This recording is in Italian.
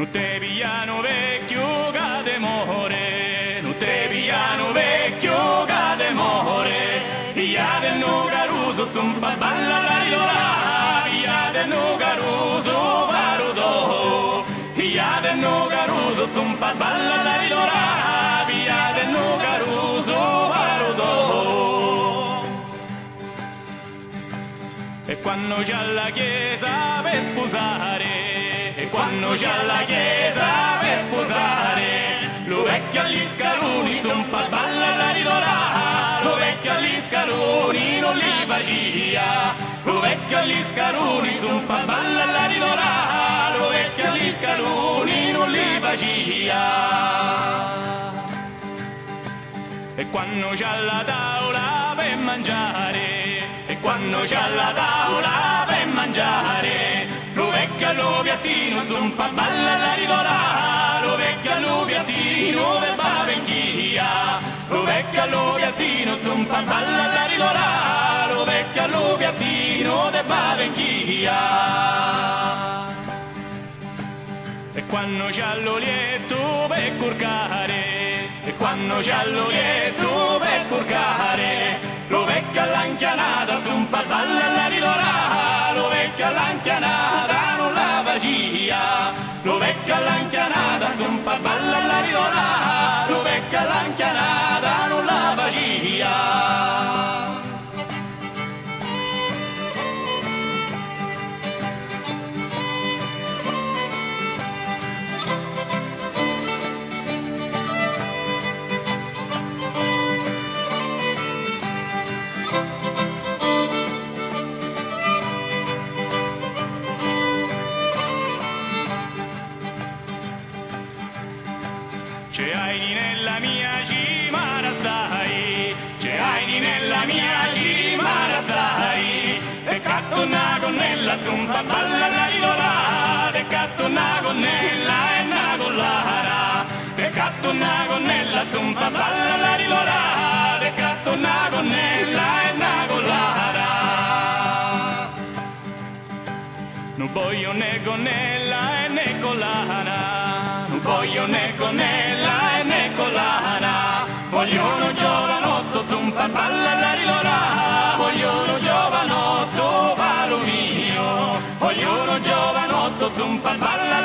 Non te pigliano vecchio che te more, non te pigliano vecchio che te more. Pigliate il no caruso, zumba balla la rilora. Pigliate il no caruso, parudo. Pigliate il no caruso, zumba balla la rilora. Pigliate il no caruso, parudo. E quando c'è la chiesa per sposare, e quando c'è la chiesa per sposare, lo vecchio agli scaloni, zumba balla la rilora. Lo vecchio agli scaloni non li facia, lo vecchio agli scaloni, zumba balla la rilora. Lo vecchio agli scaloni non li facia. E quando c'è la tavola per mangiare, e quando c'è la tavola per mangiare, lo vecchio allo piattino, zumba balla la rilora. Lo vecchio allo piattino per bavenchia, lo vecchio allo piattino, zumba balla la rilora. Lo vecchio allo piattino per bavenchia. E quando c'è l'olietto per curcare, e quando c'è l'olietto per curcare, lo vecchio all'anchianata, zumba balla la rilora. Lo vecchio all'anchianata non la facia, lo vecchio all'anchianata, zumba balla la rilora. Lo vecchio all'anchianata non la facia. C'è Aini nella mia cima stai, c'è Aini nella mia cima stai, e catto una gonnella, zumba balla la rilora. E catto una gonnella e una collara, e catto una gonnella, zumba balla la rilora. E catto una gonnella e una collara. Non voglio né gonnella e né collana, non voglio né gonnella e né collana. Voglio uno giovanotto, zumba balla la rilora. Voglio uno giovanotto, palo mio. Voglio uno giovanotto, zumba balla